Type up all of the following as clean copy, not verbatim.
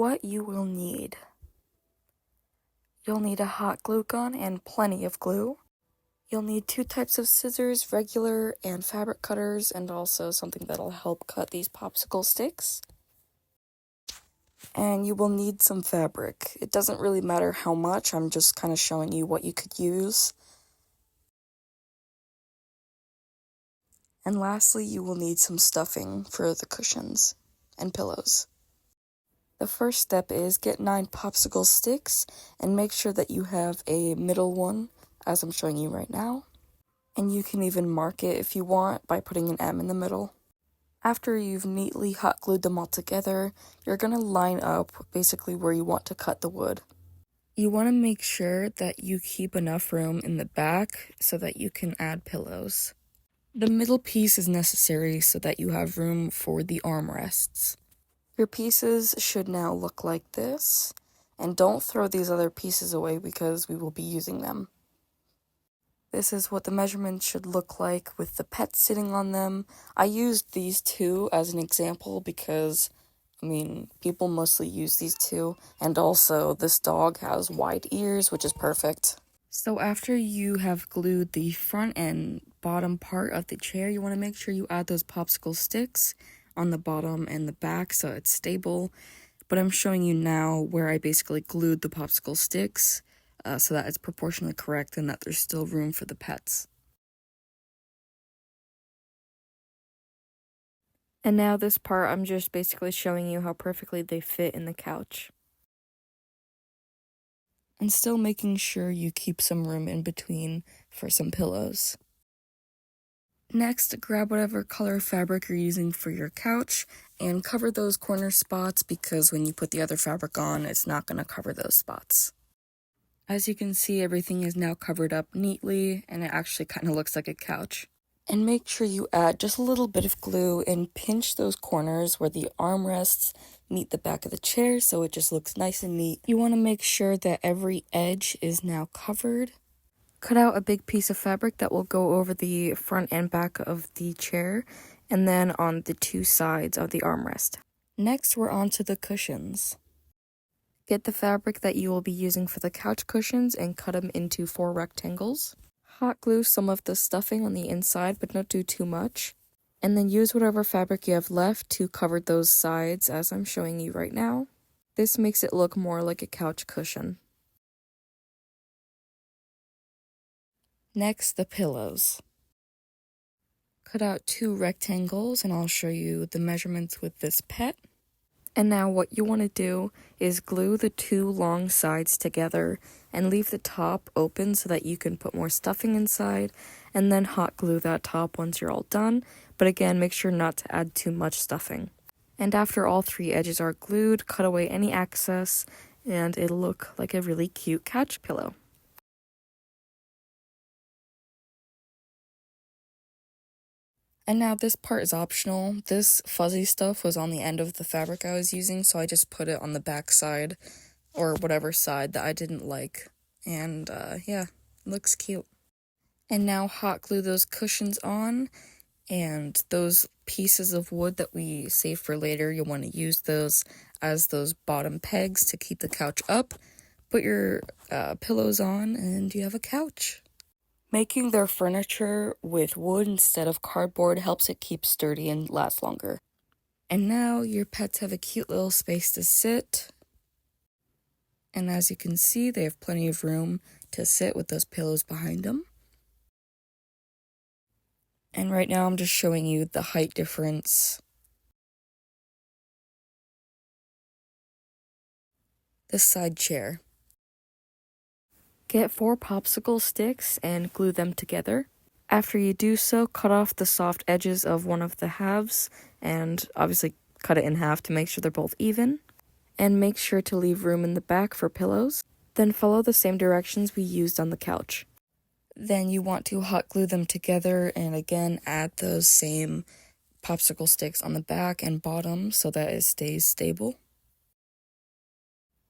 what you will need. You'll need a hot glue gun and plenty of glue. You'll need 2 types of scissors, regular and fabric cutters, and also something that'll help cut these popsicle sticks. And you will need some fabric. It doesn't really matter how much, I'm just kind of showing you what you could use. And lastly, you will need some stuffing for the cushions and pillows. The first step is get 9 popsicle sticks and make sure that you have a middle one, as I'm showing you right now. And you can even mark it if you want by putting an M in the middle. After you've neatly hot glued them all together, you're going to line up basically where you want to cut the wood. You want to make sure that you keep enough room in the back so that you can add pillows. The middle piece is necessary so that you have room for the armrests. Your pieces should now look like this, and don't throw these other pieces away because we will be using them. This is what the measurements should look like with the pets sitting on them. I used these 2 as an example because, people mostly use these 2, and also this dog has wide ears, which is perfect. So after you have glued the front and bottom part of the chair, you want to make sure you add those popsicle sticks on the bottom and the back so it's stable. But I'm showing you now where I basically glued the popsicle sticks so that it's proportionally correct and that there's still room for the pets. And now this part, I'm just basically showing you how perfectly they fit in the couch. And still making sure you keep some room in between for some pillows. Next, grab whatever color fabric you're using for your couch and cover those corner spots because when you put the other fabric on, it's not going to cover those spots. As you can see, everything is now covered up neatly and it actually kind of looks like a couch. And make sure you add just a little bit of glue and pinch those corners where the armrests meet the back of the chair so it just looks nice and neat. You want to make sure that every edge is now covered. Cut out a big piece of fabric that will go over the front and back of the chair and then on the 2 sides of the armrest. Next, we're on to the cushions. Get the fabric that you will be using for the couch cushions and cut them into 4 rectangles. Hot glue some of the stuffing on the inside, but don't do too much. And then use whatever fabric you have left to cover those sides as I'm showing you right now. This makes it look more like a couch cushion. Next, the pillows. Cut out 2 rectangles and I'll show you the measurements with this pet. And now what you want to do is glue the 2 long sides together and leave the top open so that you can put more stuffing inside, and then hot glue that top once you're all done, but again, make sure not to add too much stuffing. And after all 3 edges are glued, cut away any excess, and it'll look like a really cute couch pillow. And now this part is optional. This fuzzy stuff was on the end of the fabric I was using, so I just put it on the back side, or whatever side that I didn't like. And yeah, looks cute. And now hot glue those cushions on, and those pieces of wood that we saved for later, you'll want to use those as those bottom pegs to keep the couch up. Put your pillows on, and you have a couch. Making their furniture with wood instead of cardboard helps it keep sturdy and last longer. And now your pets have a cute little space to sit. And as you can see, they have plenty of room to sit with those pillows behind them. And right now I'm just showing you the height difference. This side chair. Get 4 popsicle sticks and glue them together. After you do so, cut off the soft edges of one of the halves and obviously cut it in half to make sure they're both even. And make sure to leave room in the back for pillows. Then follow the same directions we used on the couch. Then you want to hot glue them together and again add those same popsicle sticks on the back and bottom so that it stays stable.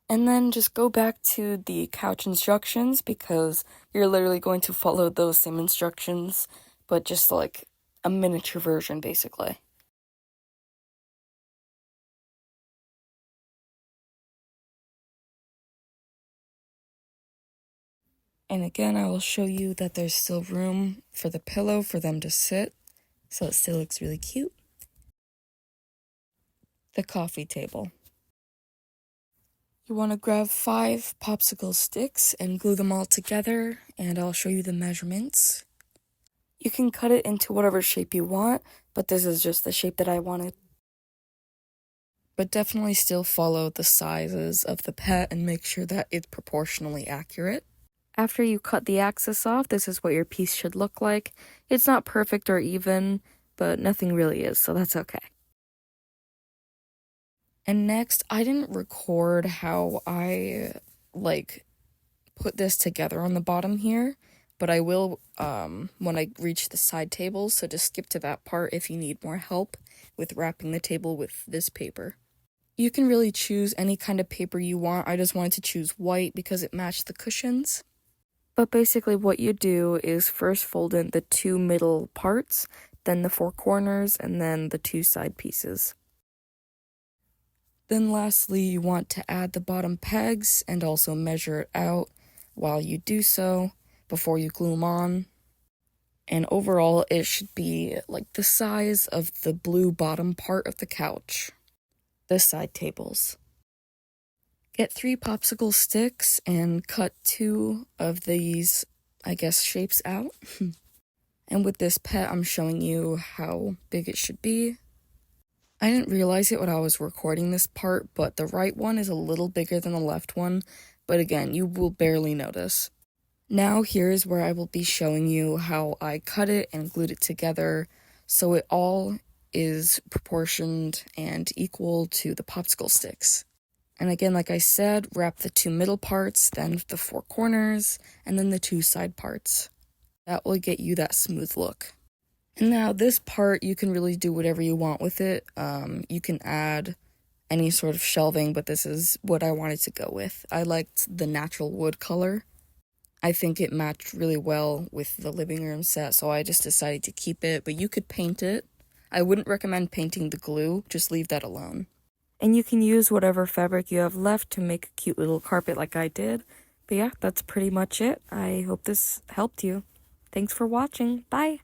And then just go back to the couch instructions because you're literally going to follow those same instructions, but just like a miniature version basically. And again, I will show you that there's still room for the pillow for them to sit, so it still looks really cute. The coffee table. You want to grab 5 popsicle sticks and glue them all together, and I'll show you the measurements. You can cut it into whatever shape you want, but this is just the shape that I wanted. But definitely still follow the sizes of the pet and make sure that it's proportionally accurate. After you cut the axis off, this is what your piece should look like. It's not perfect or even, but nothing really is, so that's okay. And next, I didn't record how I, put this together on the bottom here, but I will when I reach the side tables, so just skip to that part if you need more help with wrapping the table with this paper. You can really choose any kind of paper you want. I just wanted to choose white because it matched the cushions. But basically what you do is first fold in the 2 middle parts, then the 4 corners, and then the 2 side pieces. Then lastly, you want to add the bottom pegs and also measure it out while you do so before you glue them on. And overall, it should be like the size of the blue bottom part of the couch. The side tables. Get 3 popsicle sticks and cut 2 of these, shapes out. And with this pet, I'm showing you how big it should be. I didn't realize it when I was recording this part, but the right one is a little bigger than the left one, but again, you will barely notice. Now here's where I will be showing you how I cut it and glued it together so it all is proportioned and equal to the popsicle sticks. And again, like I said, wrap the 2 middle parts, then the 4 corners, and then the 2 side parts. That will get you that smooth look. And now this part, you can really do whatever you want with it. You can add any sort of shelving, but this is what I wanted to go with. I liked the natural wood color. I think it matched really well with the living room set, so I just decided to keep it, but you could paint it. I wouldn't recommend painting the glue, just leave that alone. And you can use whatever fabric you have left to make a cute little carpet like I did. But yeah, that's pretty much it. I hope this helped you. Thanks for watching. Bye!